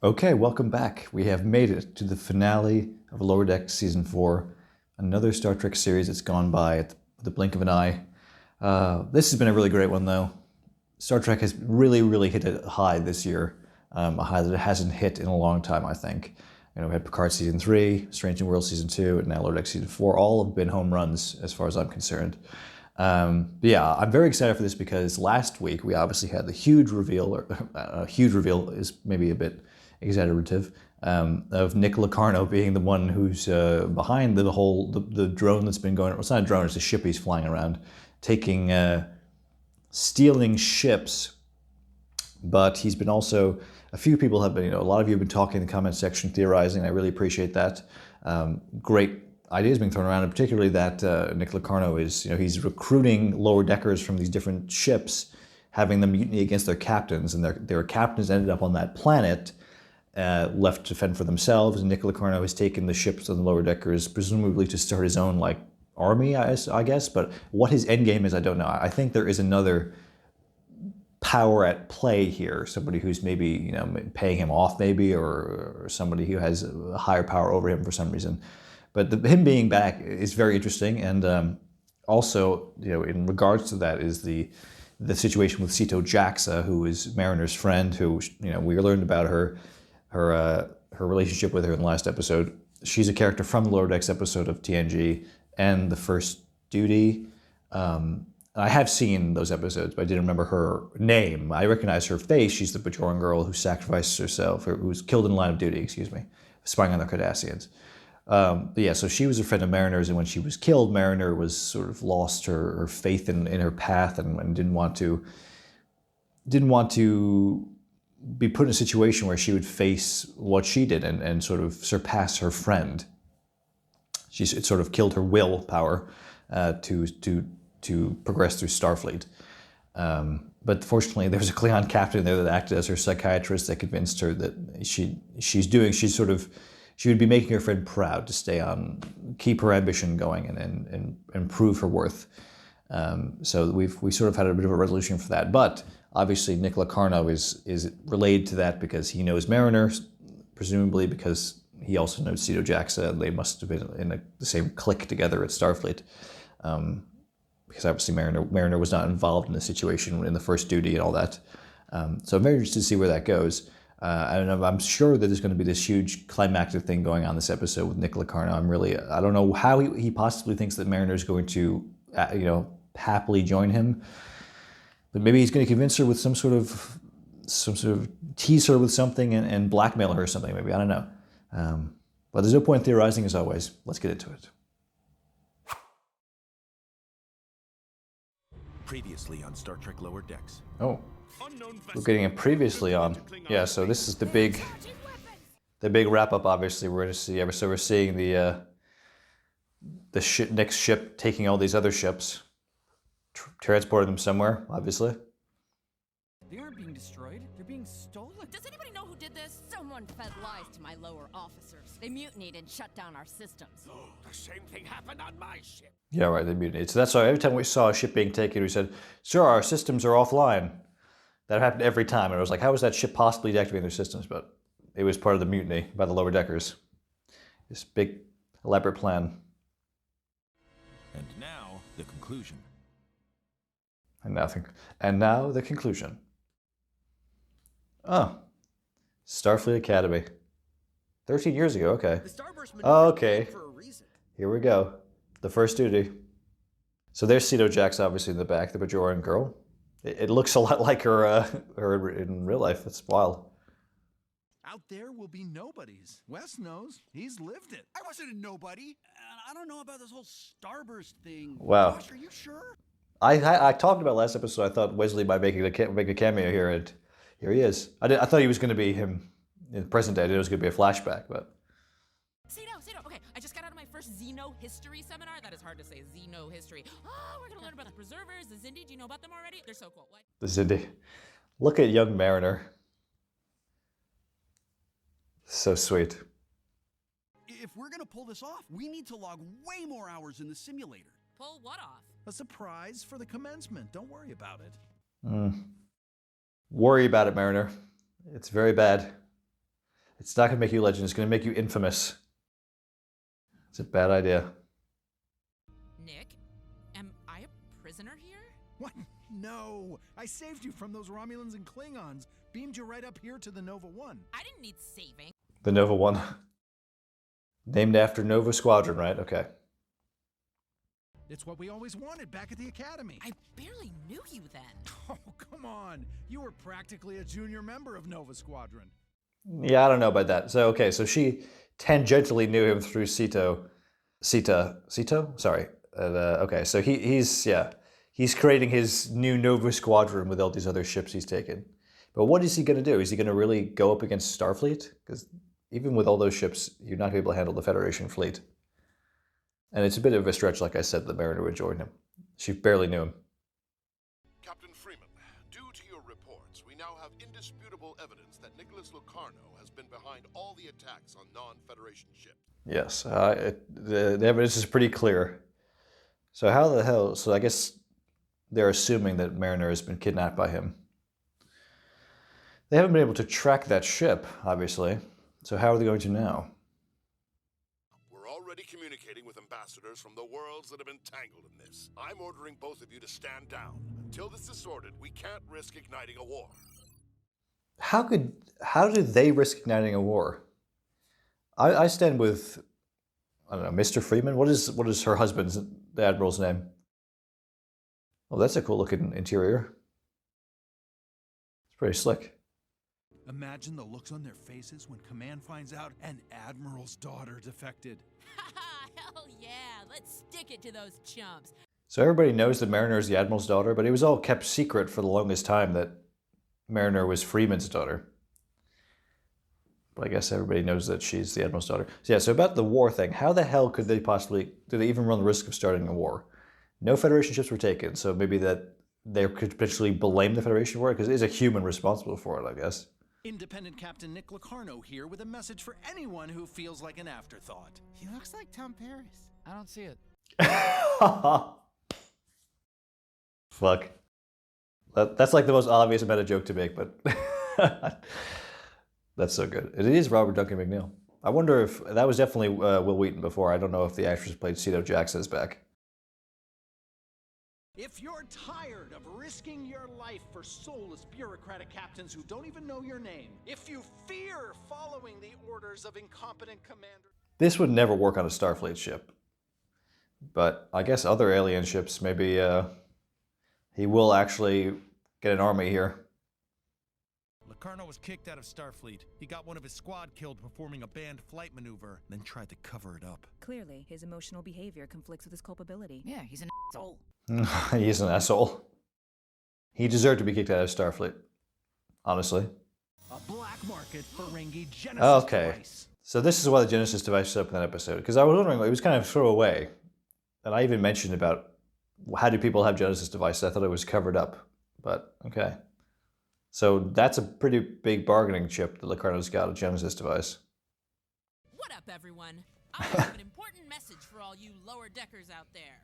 Okay, welcome back. We have made it to the finale of Lower Decks Season 4, another Star Trek series that's gone by at the blink of an eye. This has been a really great one, though. Star Trek has really hit a high this year, a high that it hasn't hit in a long time, I think. You know, we had Picard Season 3, Strange New Worlds Season 2, and now Lower Decks Season 4. All have been home runs, as far as I'm concerned. But yeah, I'm very excited for this because last week we obviously had the huge reveal, or huge reveal is maybe a bit exaggerative, of Nick Locarno being the one who's behind the drone that's been going. Well, it's not a drone; it's a ship he's flying around, stealing ships. But he's been also a few people have been, a lot of you have been talking in the comment section, theorizing. I really appreciate that. Great ideas being thrown around, and particularly that Nick Locarno is, he's recruiting lower deckers from these different ships, having them mutiny against their captains, and their captains ended up on that planet. Left to fend for themselves, and Nick Locarno has taken the ships and the lower deckers, presumably to start his own army, I guess. But what his end game is, I don't know. I think there is another power at play here. Somebody who's maybe paying him off, maybe, or somebody who has a higher power over him for some reason. But him being back is very interesting, and also in regards to that is the situation with Sito Jaxa, who is Mariner's friend, who we learned about her relationship with her in the last episode. She's a character from the Lower Decks episode of TNG and the First Duty. I have seen those episodes, but I didn't remember her name. I recognize her face. She's the Bajoran girl who sacrificed herself, or who was killed in the line of duty, spying on the Cardassians. But yeah, so she was a friend of Mariner's, and when she was killed, Mariner was sort of lost her faith in her path, and didn't want to be put in a situation where she would face what she did and sort of surpass her friend. It sort of killed her willpower to progress through Starfleet. But fortunately, there was a Klingon captain there that acted as her psychiatrist that convinced her that she would be making her friend proud to stay on, keep her ambition going, and prove her worth. So we sort of had a bit of a resolution for that. But obviously, Nick Locarno is related to that because he knows Mariner, presumably because he also knows Sito Jaxa. They must have been in the same clique together at Starfleet. Because obviously Mariner was not involved in the situation in the First Duty and all that. So I'm very interested to see where that goes. I'm sure that there's going to be this huge climactic thing going on this episode with Nick Locarno. I don't know how he possibly thinks that Mariner is going to, happily join him. But maybe he's going to convince her with some sort of tease her with something and blackmail her or something. Maybe, I don't know. But there's no point in theorizing, as always. Let's get into it. Previously on Star Trek Lower Decks. Oh, we're getting a previously on. Yeah, so this is the big wrap up. Obviously, we're going to see. So we're seeing the next ship taking all these other ships, transporting them somewhere. Obviously. They aren't being destroyed. They're being stolen. Does anybody know who did this? Someone fed lies to my lower officers. They mutinied and shut down our systems. The same thing happened on my ship. Yeah, right, they mutinied. So that's why every time we saw a ship being taken, we said, sure, our systems are offline. That happened every time. And it was like, how was that ship possibly deactivating their systems? But it was part of the mutiny by the lower deckers. This big, elaborate plan. And now, the conclusion. And now the conclusion. Oh. Starfleet Academy. 13 years ago, okay. Oh, okay. Here we go. The First Duty. So there's Sito Jaxa, obviously, in the back, the Bajoran girl. It looks a lot like her in real life. It's wild. Out there will be nobodies. Wes knows. He's lived it. I wasn't a nobody. I don't know about this whole starburst thing. Wow. Josh, are you sure? I talked about last episode. I thought Wesley might make a cameo here, and here he is. I thought he was going to be him in the present day. I didn't know it was going to be a flashback, but. Xeno, okay, I just got out of my first Xeno history seminar. That is hard to say, Xeno history. Oh, we're gonna learn about the preservers, the Xindi. Do you know about them already? They're so cool. What? The Xindi. Look at young Mariner. So sweet. If we're gonna pull this off, we need to log way more hours in the simulator. Pull what off? A surprise for the commencement. Don't worry about it. Worry about it, Mariner. It's very bad. It's not going to make you legend. It's going to make you infamous. It's a bad idea. Nick, am I a prisoner here? What? No! I saved you from those Romulans and Klingons. Beamed you right up here to the Nova 1. I didn't need saving. The Nova 1. Named after Nova Squadron, right? Okay. It's what we always wanted back at the Academy. I barely knew you then. Oh, come on. You were practically a junior member of Nova Squadron. Yeah, I don't know about that. So, okay, so she tangentially knew him through Sito? Sorry. Okay, so he's creating his new Nova Squadron with all these other ships he's taken. But what is he going to do? Is he going to really go up against Starfleet? Because even with all those ships, you're not going to be able to handle the Federation fleet. And it's a bit of a stretch, like I said, that Mariner would join him. She barely knew him. Captain Freeman, due to your reports, we now have indisputable evidence that Nicholas Locarno has been behind all the attacks on non-Federation ships. Yes, the evidence is pretty clear. So how the hell... So I guess they're assuming that Mariner has been kidnapped by him. They haven't been able to track that ship, obviously. So how are they going to now? We're already communicating with ambassadors from the worlds that have been tangled in this. I'm ordering both of you to stand down. Until this is sorted, we can't risk igniting a war. How do they risk igniting a war? I stand with, I don't know, Mr. Freeman? What is her husband's, the Admiral's name? Oh, that's a cool looking interior. It's pretty slick. Imagine the looks on their faces when Command finds out an Admiral's daughter defected. Hell yeah, let's stick it to those chumps. So everybody knows that Mariner is the Admiral's daughter, but it was all kept secret for the longest time that Mariner was Freeman's daughter. But I guess everybody knows that she's the Admiral's daughter. So yeah, so about the war thing, how the hell could they possibly, do they even run the risk of starting a war? No Federation ships were taken, so maybe that they could potentially blame the Federation for it, because it is a human responsible for it, I guess. Independent Captain Nick Locarno here with a message for anyone who feels like an afterthought. He looks like Tom Paris. I don't see it. Fuck. That's like the most obvious meta joke to make, but that's so good. It is Robert Duncan McNeil. I wonder if that was definitely Will Wheaton before. I don't know if the actress played Cito Jackson is back. If you're tired of risking your life for soulless bureaucratic captains who don't even know your name, if you fear following the orders of incompetent commanders... This would never work on a Starfleet ship. But I guess other alien ships, maybe he will actually get an army here. Locarno was kicked out of Starfleet. He got one of his squad killed performing a banned flight maneuver, then tried to cover it up. Clearly, his emotional behavior conflicts with his culpability. Yeah, he's an asshole. He's an asshole. He deserved to be kicked out of Starfleet. Honestly. A black market Ferengi Genesis device. So this is why the Genesis device is up in that episode. Because I was wondering, it was kind of throwaway. And I even mentioned about how do people have Genesis devices. I thought it was covered up. But, okay. So that's a pretty big bargaining chip that Locarno's got, a Genesis device. What up, everyone? I have an important message for all you lower deckers out there.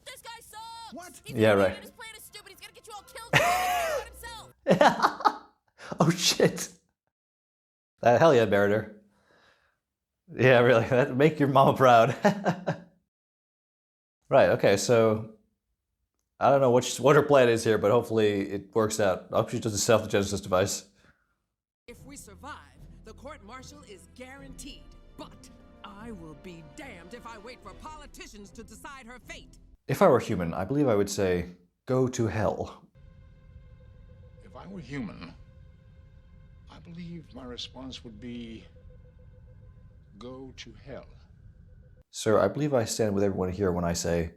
This guy sucks! What? He's Yeah, right. His plan is stupid. He's gonna get you all killed by himself. Oh, shit. Hell yeah, Mariner. Yeah, really. That make your mama proud. Right, okay, so I don't know what her plan is here, but hopefully it works out. I hope she doesn't sell the Genesis device. If we survive, the court-martial is guaranteed. But I will be damned if I wait for politicians to decide her fate. If I were human, I believe I would say, go to hell. If I were human, I believe my response would be, go to hell. Sir, I believe I stand with everyone here when I say,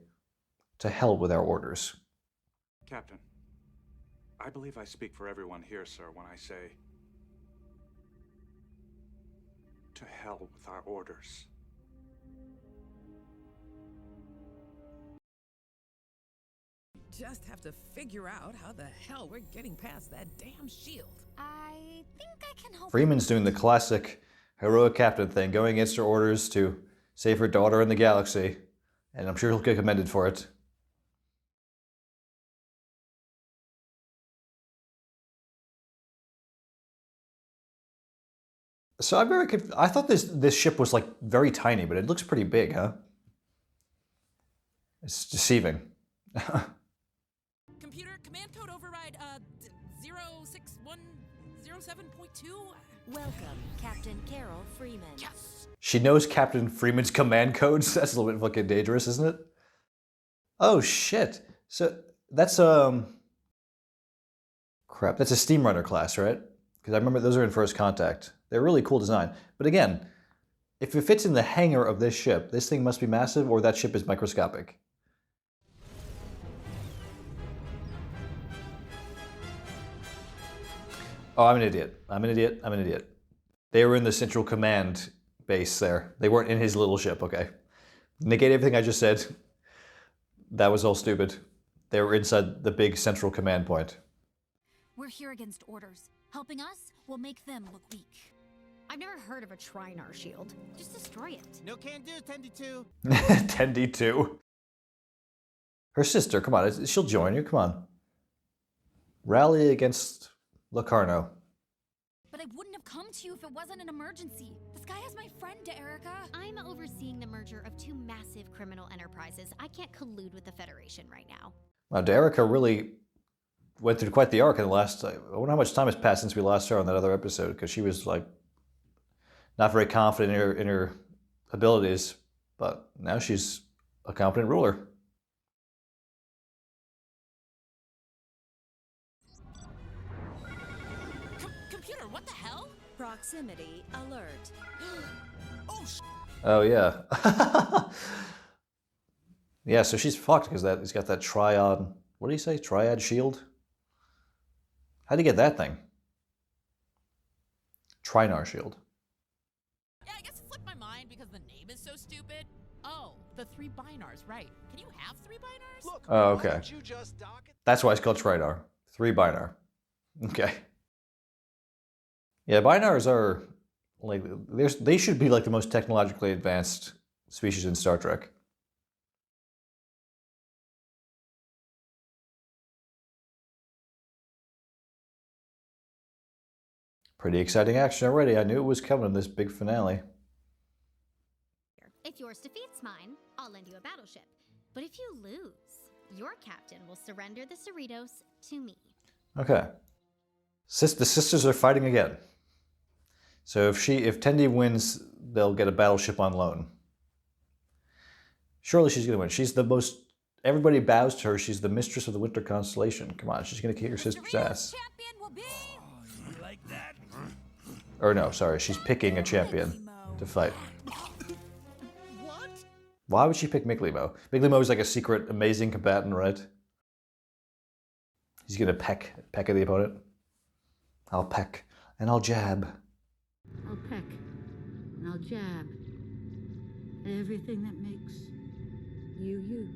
to hell with our orders. Captain, I believe I speak for everyone here, sir, when I say, to hell with our orders. Just have to figure out how the hell we're getting past that damn shield. I think I can help. Freeman's doing the classic heroic captain thing, going against her orders to save her daughter in the galaxy, and I'm sure he'll get commended for it. So I'm very I thought this ship was like very tiny, but it looks pretty big, huh? It's deceiving. Computer, command code override 06107.2. Welcome, Captain Carol Freeman. Yes! She knows Captain Freeman's command codes? That's a little bit fucking dangerous, isn't it? Oh shit. So that's crap, that's a Steamrunner class, right? Because I remember those are in First Contact. They're really cool design. But again, if it fits in the hangar of this ship, this thing must be massive or that ship is microscopic. Oh, I'm an idiot. I'm an idiot. I'm an idiot. They were in the Central Command base there. They weren't in his little ship, okay. Negate everything I just said. That was all stupid. They were inside the big Central Command point. We're here against orders. Helping us will make them look weak. I've never heard of a Trinar shield. Just destroy it. No can do, Tendi 2. Tendi 2. Her sister, come on, she'll join you, come on. Rally against Locarno. But I wouldn't have come to you if it wasn't an emergency. This guy is my friend, Erica. I'm overseeing the merger of two massive criminal enterprises. I can't collude with the Federation right now. Wow, Erica really went through quite the arc in the last... I wonder how much time has passed since we last saw her on that other episode, because she was, like, not very confident in her abilities, but now she's a competent ruler. Computer, what the hell? Proximity alert. Oh, yeah. Yeah, so she's fucked because he's got that triad... What do you say? Triad shield? How'd he get that thing? Trinar shield. Yeah, I guess it slipped my mind because the name is so stupid. Oh, the 3 binars, right. Can you have 3 binars? Look, Oh, okay. why don't you just dock it? That's why it's called Trinar. 3 binar. Okay. Yeah, binars are like they should be like the most technologically advanced species in Star Trek. Pretty exciting action already. I knew it was coming in this big finale. If yours defeats mine, I'll lend you a battleship. But if you lose, your captain will surrender the Cerritos to me. Okay. The sisters are fighting again. So if Tendi wins, they'll get a battleship on loan. Surely she's going to win. She's the most... Everybody bows to her. She's the mistress of the Winter Constellation. Come on, she's going to kick her sister's ass. You like that? Or no, sorry, she's picking a champion to fight. What? Why would she pick Miklimo? Miklimo is like a secret, amazing combatant, right? He's gonna peck at the opponent. I'll peck, and I'll jab. I'll peck, and I'll jab. Everything that makes you, you.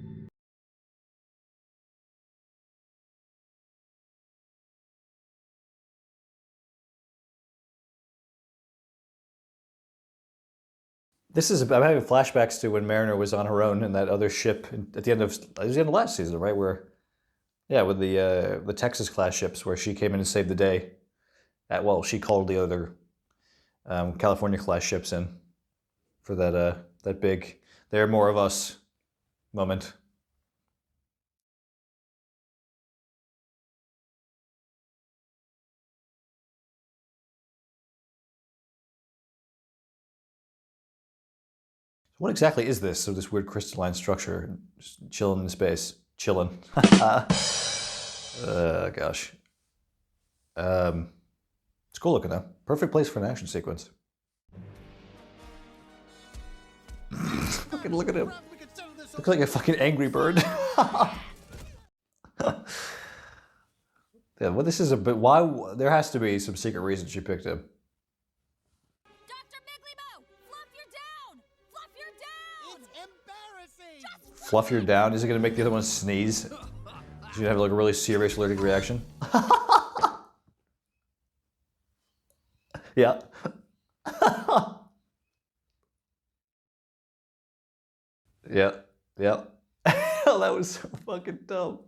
I'm having flashbacks to when Mariner was on her own in that other ship at the end of, it was the end of last season, right? Where, yeah, with the Texas class ships where she came in and saved the day. She called the other California class ships in for that big "there are more of us" moment. What exactly is this? So this weird crystalline structure, just chilling in space, chilling. Gosh. It's cool looking though. Perfect place for an action sequence. Fucking look at him. Looks like a fucking angry bird. Yeah, well, this is a bit. Why? There has to be some secret reason she picked him. Fluff your down? Is it going to make the other one sneeze? She's going to have like a really serious allergic reaction. Yeah. Yeah. Yeah. Oh, that was so fucking dumb.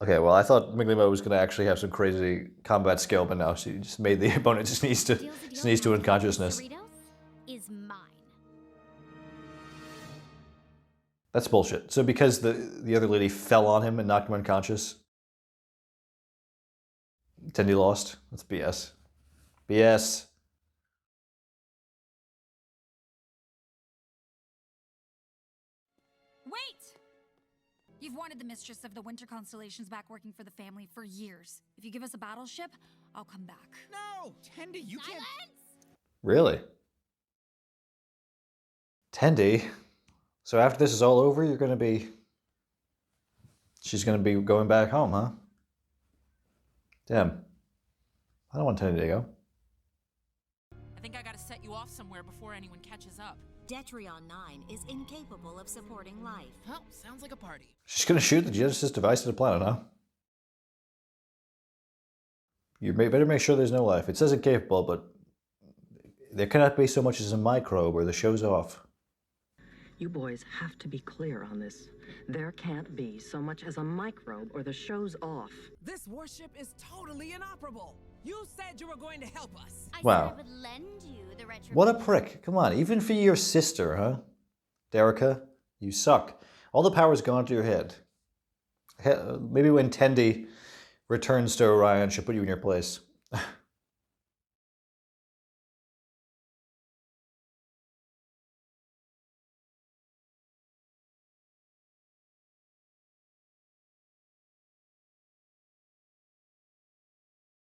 Okay, well, I thought Miglimo was going to actually have some crazy combat skill, but no, she just made the opponent just needs to unconsciousness. Is mine. That's bullshit. So because the other lady fell on him and knocked him unconscious, Tendi lost? That's BS. BS. Wait! You've wanted the Mistress of the Winter Constellations back working for the family for years. If you give us a battleship, I'll come back. No! Tendi, you can't... Really? Tendi? So after this is all over, you're going to be... She's going to be going back home, huh? Damn. I don't want Tendi to go. I think I gotta set you off somewhere before anyone catches up. Detrion 9 is incapable of supporting life. Well, sounds like a party. She's going to shoot the Genesis device to the planet, huh? You better make sure there's no life. It says incapable, but there cannot be so much as a microbe or the show's off. You boys have to be clear on this. There can't be so much as a microbe or the show's off. This warship is totally inoperable. You said you were going to help us. Wow. I would lend you the retro. What a prick. Come on, even for your sister, huh? Derica, you suck. All the power's gone to your head. Maybe when Tendi returns to Orion, she'll put you in your place.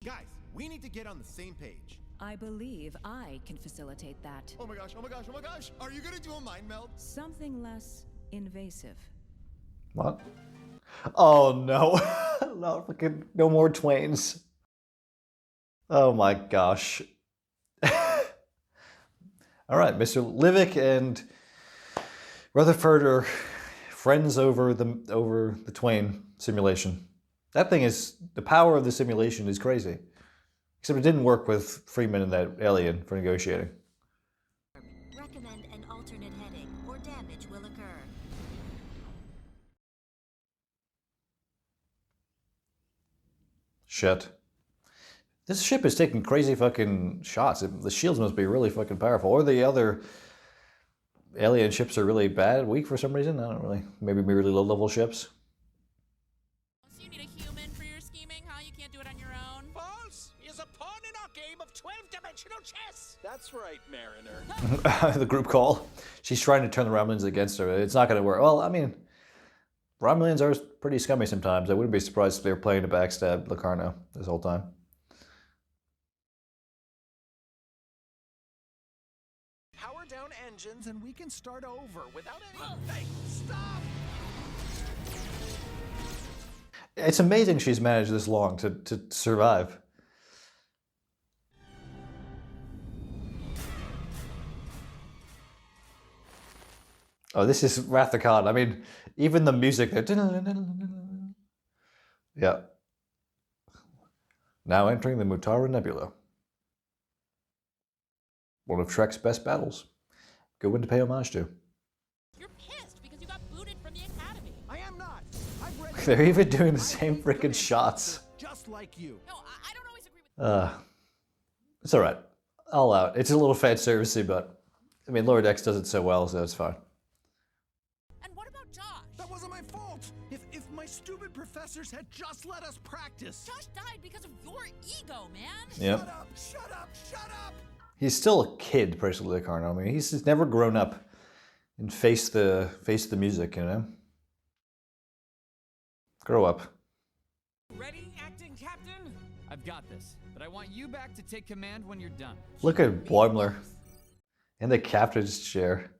Guys, we need to get on the same page. I believe I can facilitate that. Oh my gosh, oh my gosh, oh my gosh! Are you gonna do a mind meld? Something less invasive. What? Oh no. No, fucking no more Twains. Oh my gosh. Alright, Mr. Livick and Rutherford are friends over the Twain simulation. That thing is, the power of the simulation is crazy. Except it didn't work with Freeman and that alien for negotiating. Recommend an alternate heading or damage will occur. Shit. This ship is taking crazy fucking shots. The shields must be really fucking powerful. Or the other alien ships are really bad, weak for some reason. I don't really. Maybe really low level ships. So you need a human for your scheming, huh? You can't do it on your own. False is a pawn in our game of 12-dimensional chess. That's right, Mariner. The group call. She's trying to turn the Romulans against her. It's not going to work. Well, I mean, Romulans are pretty scummy sometimes. I wouldn't be surprised if they were playing to backstab Locarno this whole time. Power down engines and we can start over without any... Hey, stop! It's amazing she's managed this long to survive. Oh, this is Wrath of Khan. I mean, even the music there. Yeah. Now entering the Mutara Nebula. One of Trek's best battles. Good one to pay homage to. You're pissed because you got booted from the academy. I am not. I've read They're even doing the same freaking shots. just like you. No, I don't always agree with It's alright. All out. It's a little fan servicey, but I mean, Lower Decks does it so well, so it's fine. And what about Josh? That wasn't my fault. If my stupid professors had just let us practice. Josh died because of your ego, man. Yep. Shut up! Shut up! Shut up! He's still a kid, personally, Locarno. I mean, he's never grown up and faced the music, you know? Grow up. Ready, acting captain? I've got this, but I want you back to take command when you're done. Look at Boimler in the captain's chair.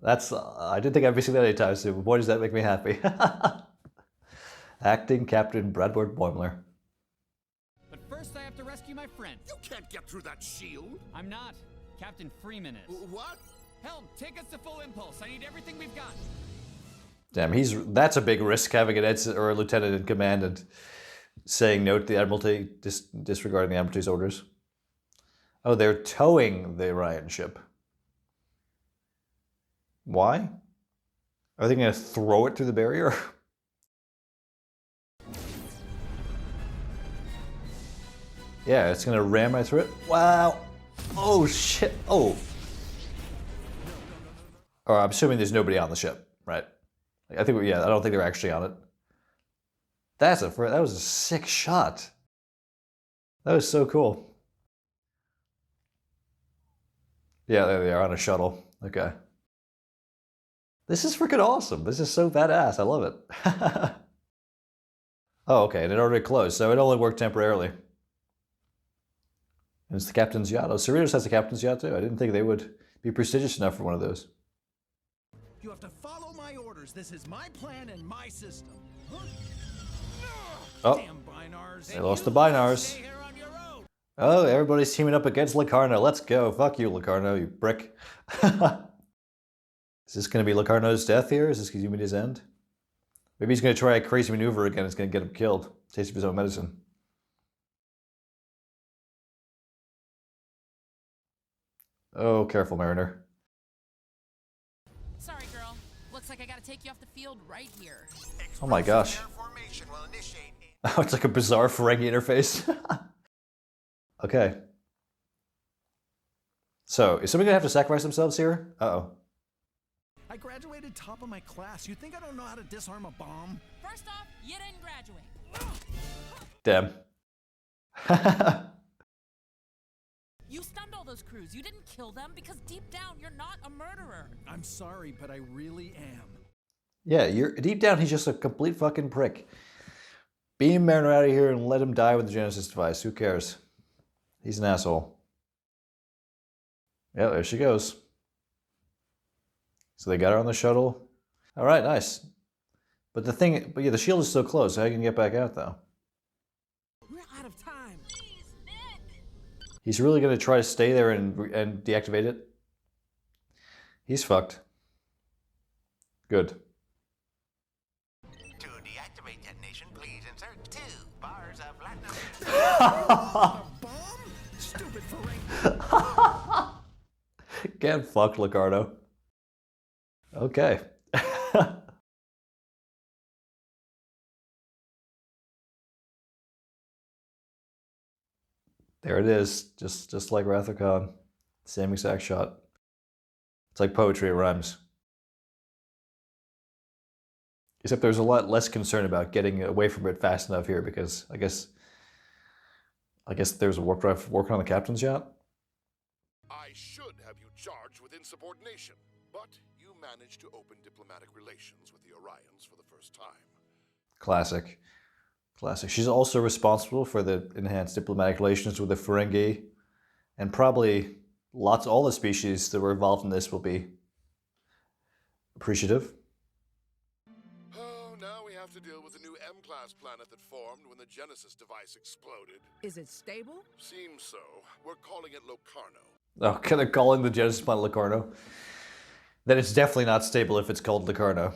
That's, I didn't think I'd be seeing that anytime soon, but boy, does that make me happy. Acting Captain Bradford Boimler. But first I have to rescue my friend. You can't get through that shield. I'm not. Captain Freeman is. What? Helm, take us to full impulse. I need everything we've got. Damn, that's a big risk, having an ensign or a lieutenant in command and saying no to the Admiralty, disregarding the Admiralty's orders. Oh, they're towing the Orion ship. Why? Are they going to throw it through the barrier? Yeah, it's gonna ram right through it. Wow. Oh shit. Oh. Or I'm assuming there's nobody on the ship, right? I think, yeah, I don't think they're actually on it. That was a sick shot. That was so cool. Yeah, there they are on a shuttle. Okay. This is freaking awesome. This is so badass. I love it. Oh, okay, and it already closed, so it only worked temporarily. And it's the captain's yacht. Oh, Cerritos has a captain's yacht too. I didn't think they would be prestigious enough for one of those. You have to follow my orders. This is my plan and my system. Huh? Oh, Damn Binars. they lost the Binars. Oh, everybody's teaming up against Locarno. Let's go. Fuck you, Locarno, you brick. Is this going to be Locarno's death here? Is this going to be his end? Maybe he's going to try a crazy maneuver again. It's going to get him killed. Taste of his own medicine. Oh, careful, Mariner. Sorry, girl. Looks like I gotta take you off the field right here. Oh my gosh. Oh, it's like a bizarre Ferengi interface. Okay. So, is somebody going to have to sacrifice themselves here? Uh-oh. I graduated top of my class. You think I don't know how to disarm a bomb? First off, you didn't graduate. Damn. You stunned all those crews. You didn't kill them because deep down you're not a murderer. I'm sorry, but I really am. Yeah, deep down he's just a complete fucking prick. Beam Mariner out of here and let him die with the Genesis device. Who cares? He's an asshole. Yeah, there she goes. So they got her on the shuttle. All right, nice. But yeah, the shield is still closed. So how can you get back out though? We're out of time. He's really going to try to stay there and deactivate it? He's fucked. Good. To deactivate detonation, please insert 2 bars of platinum. Bomb? Stupid Ferengi. Get fucked, Locarno. Okay. There it is, just like Rutherford. Same exact shot. It's like poetry, it rhymes. Except there's a lot less concern about getting away from it fast enough here because I guess there's a warp drive working on the captain's yacht. I should have you charged with insubordination, but you managed to open diplomatic relations with the Orions for the first time. Classic. Classic. She's also responsible for the enhanced diplomatic relations with the Ferengi, and probably all the species that were involved in this will be appreciative. Oh, now we have to deal with the new M-class planet that formed when the Genesis device exploded. Is it stable? Seems so. We're calling it Locarno. Oh, they're calling the Genesis planet Locarno? Then it's definitely not stable if it's called Locarno.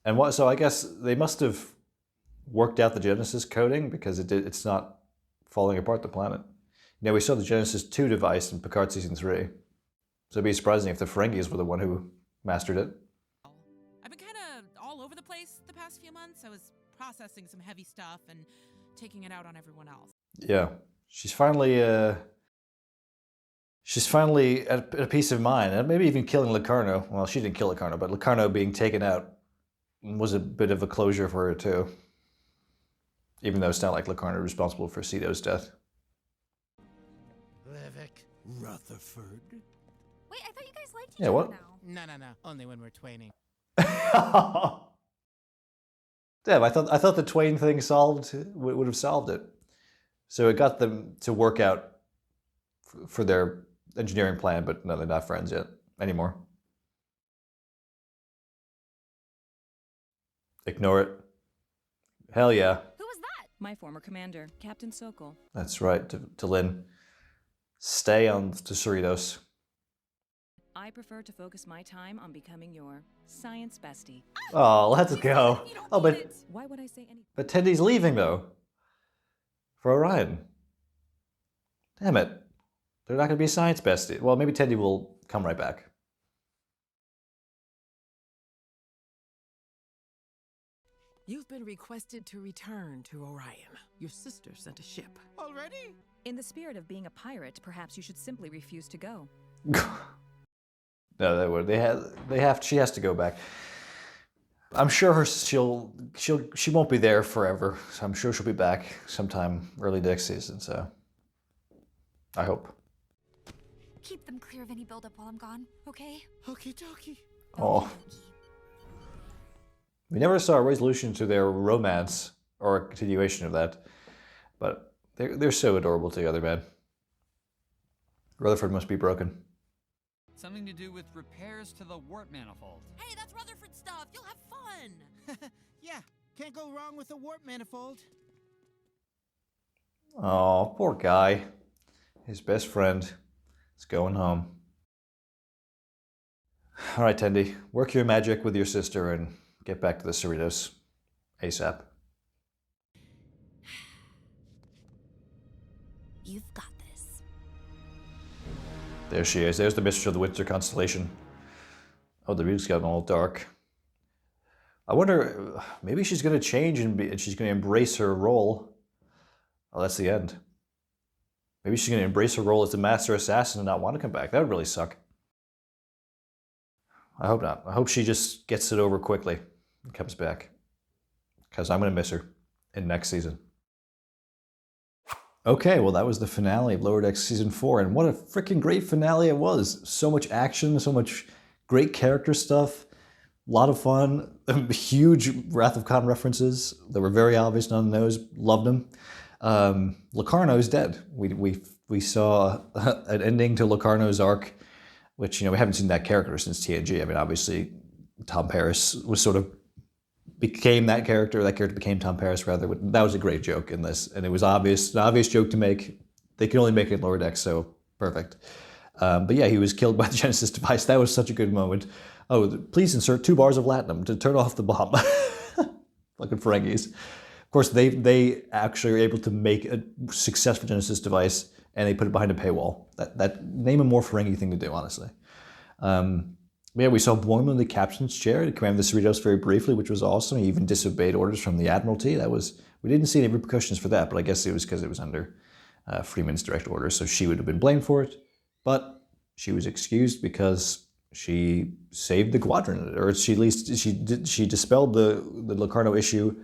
And so I guess they must have worked out the Genesis coding because it's not falling apart, the planet. You know, we saw the Genesis 2 device in Picard Season 3. So it'd be surprising if the Ferengis were the one who mastered it. I've been kind of all over the place the past few months. I was processing some heavy stuff and taking it out on everyone else. Yeah. She's finally at a peace of mind, and maybe even killing Locarno. Well, she didn't kill Locarno, but Locarno being taken out was a bit of a closure for her too. Even though it's not like Locarno is responsible for Cito's death. Rutherford. Wait, I thought you guys liked each Yeah, other what? now. No. Only when we're twaining. Damn, I thought the Twain thing would have solved it. So it got them to work out for their engineering plan, but no, they're not friends yet anymore. Ignore it. Hell yeah. Who was that? My former commander, Captain Sokol. That's right, to Lynn. Stay on to Cerritos. I prefer to focus my time on becoming your science bestie. Oh, let's go. Oh, but Why would I say anything? But Tendi's leaving though. For Orion. Damn it. They're not going to be science bestie. Well, maybe Tendi will come right back. You've been requested to return to Orion. Your sister sent a ship. Already? In the spirit of being a pirate, perhaps you should simply refuse to go. No, she has to go back. I'm sure she won't be there forever. So I'm sure she'll be back sometime early next season. So I hope. Keep them clear of any buildup while I'm gone, okay? Okie dokie. Oh. We never saw a resolution to their romance or a continuation of that, but they're so adorable together, man. Rutherford must be broken. Something to do with repairs to the warp manifold. Hey, that's Rutherford stuff. You'll have fun. Yeah, can't go wrong with a warp manifold. Oh, poor guy. His best friend is going home. All right, Tendi, work your magic with your sister and get back to the Cerritos ASAP. You've got this. There she is. There's the Mistress of the Winter Constellation. Oh, the music's gotten all dark. I wonder, maybe she's going to change and she's going to embrace her role. Oh, that's the end. Maybe she's going to embrace her role as the Master Assassin and not want to come back. That would really suck. I hope not. I hope she just gets it over quickly and comes back. Because I'm going to miss her in next season. Okay, well that was the finale of Lower Decks Season 4, and what a freaking great finale it was. So much action, so much great character stuff, a lot of fun, huge Wrath of Khan references that were very obvious and on the nose, loved them. Locarno is dead. We saw an ending to Locarno's arc, which, we haven't seen that character since TNG. I mean, obviously, Tom Paris was sort of became that character became Tom Paris, rather. That was a great joke in this, and it was an obvious joke to make. They could only make it in Lower Decks, so perfect. But yeah, he was killed by the Genesis device. That was such a good moment. Oh, please insert 2 bars of latinum to turn off the bomb. Fucking Ferengis. Of course, they actually are able to make a successful Genesis device, and they put it behind a paywall. That name a more Ferengi thing to do, honestly. Yeah, we saw Boimler in the captain's chair to command the Cerritos very briefly, which was awesome. He even disobeyed orders from the Admiralty. We didn't see any repercussions for that, but I guess it was because it was under Freeman's direct orders, so she would have been blamed for it. But she was excused because she saved the quadrant, or at least she dispelled the Locarno issue,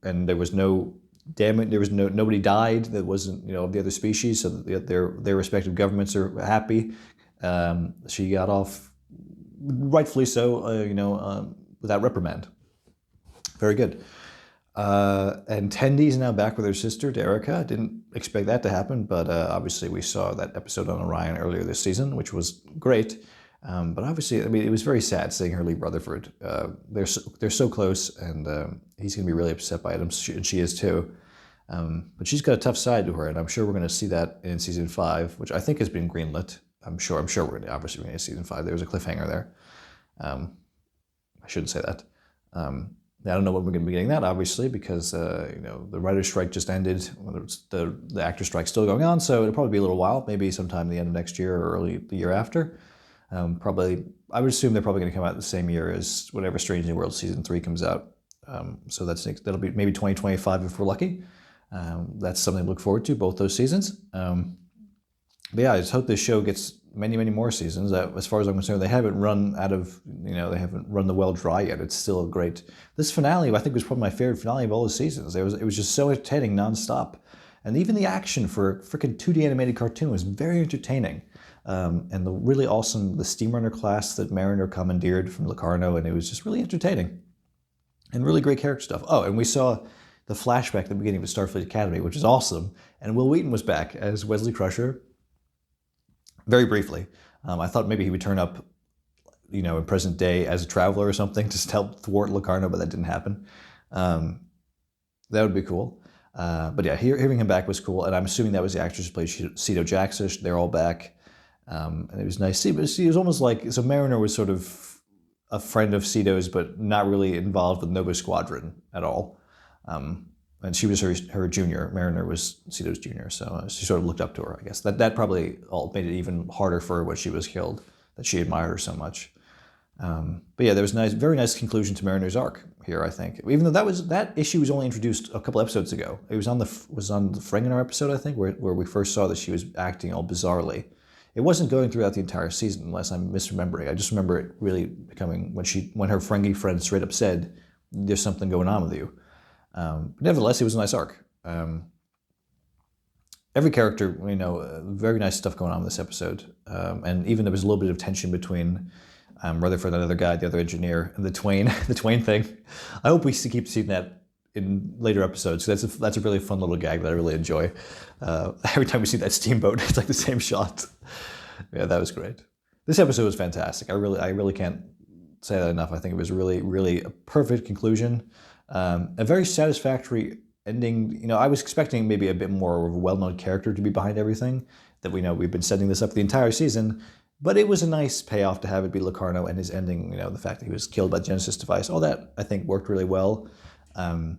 and there was no damage. There was nobody died that wasn't of the other species, so that their respective governments are happy. She got off. Rightfully so, without reprimand. Very good. And Tendi's now back with her sister, Derica. Didn't expect that to happen, but obviously we saw that episode on Orion earlier this season, which was great. But obviously, I mean, it was very sad seeing her leave Rutherford. They're so close, and he's going to be really upset by it, and she is too. But she's got a tough side to her, and I'm sure we're going to see that in season 5, which I think has been greenlit. I'm sure we're going to get season 5. There was a cliffhanger there. I shouldn't say that. I don't know when we're going to be getting that, obviously, because the writer's strike just ended. The actor strike's still going on, so it'll probably be a little while, maybe sometime the end of next year or early the year after. Probably, I would assume they're probably going to come out the same year as whenever Strange New Worlds season 3 comes out. So that'll be maybe 2025 if we're lucky. That's something to look forward to, both those seasons. But yeah, I just hope this show gets many, many more seasons. As far as I'm concerned, they haven't run they haven't run the well dry yet. It's still great. This finale, I think, was probably my favorite finale of all the seasons. It was just so entertaining nonstop. And even the action for a freaking 2D animated cartoon was very entertaining. And the really awesome, the Steamrunner class that Mariner commandeered from Locarno, and it was just really entertaining. And really great character stuff. Oh, and we saw the flashback at the beginning of Starfleet Academy, which is awesome. And Will Wheaton was back as WESLEY CRUSHER. Very briefly. I thought maybe he would turn up, in present day as a traveler or something to help thwart Locarno, but that didn't happen. That would be cool. But yeah, hearing him back was cool, and I'm assuming that was the actress who played Cedo Jaxish. They're all back. And it was nice to see, but it was almost like, so Mariner was sort of a friend of Cedo's, but not really involved with Nova Squadron at all. And she was her junior. Mariner was Cedo's junior, so she sort of looked up to her, I guess. That probably all made it even harder for her when she was killed, that she admired her so much. But yeah, there was a very nice conclusion to Mariner's arc here, I think. Even though that issue was only introduced a couple episodes ago. It was on the Ferengi episode, I think, where we first saw that she was acting all bizarrely. It wasn't going throughout the entire season, unless I'm misremembering. I just remember it really becoming when her Ferengi friend straight up said, "There's something going on with you." But nevertheless, it was a nice arc. Every character, very nice stuff going on in this episode. And even there was a little bit of tension between Rutherford, another guy, the other engineer, and the Twain thing. I hope we keep seeing that in later episodes. That's a really fun little gag that I really enjoy. Every time we see that steamboat, it's like the same shot. Yeah, that was great. This episode was fantastic. I really can't say that enough. I think it was really, really a perfect conclusion. A very satisfactory ending. I was expecting maybe a bit more of a well-known character to be behind everything. That we've been setting this up the entire season. But it was a nice payoff to have it be Locarno and his ending, the fact that he was killed by the Genesis device. All that, I think, worked really well. I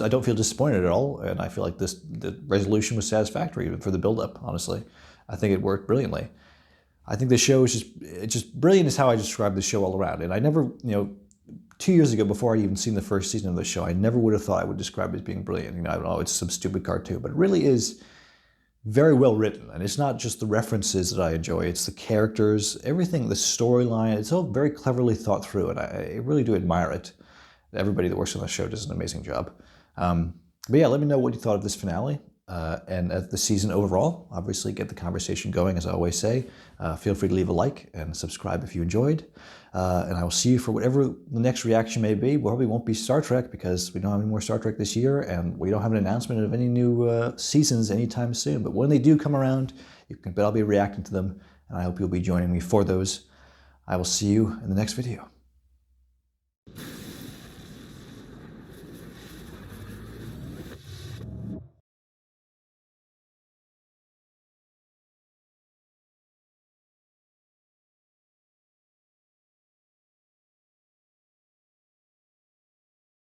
don't feel disappointed at all, and I feel like the resolution was satisfactory even for the build-up, honestly. I think it worked brilliantly. I think the show is just brilliant is how I describe the show all around. And I never, 2 years ago, before I'd even seen the first season of the show, I never would have thought I would describe it as being brilliant. I don't know, it's some stupid cartoon, but it really is very well written, and it's not just the references that I enjoy, it's the characters, everything, the storyline, it's all very cleverly thought through, and I really do admire it. Everybody that works on the show does an amazing job. But yeah, let me know what you thought of this finale, and the season overall. Obviously, get the conversation going, as I always say. Feel free to leave a like and subscribe if you enjoyed. And I will see you for whatever the next reaction may be. Probably won't be Star Trek because we don't have any more Star Trek this year, and we don't have an announcement of any new seasons anytime soon. But when they do come around, you can bet I'll be reacting to them, and I hope you'll be joining me for those. I will see you in the next video.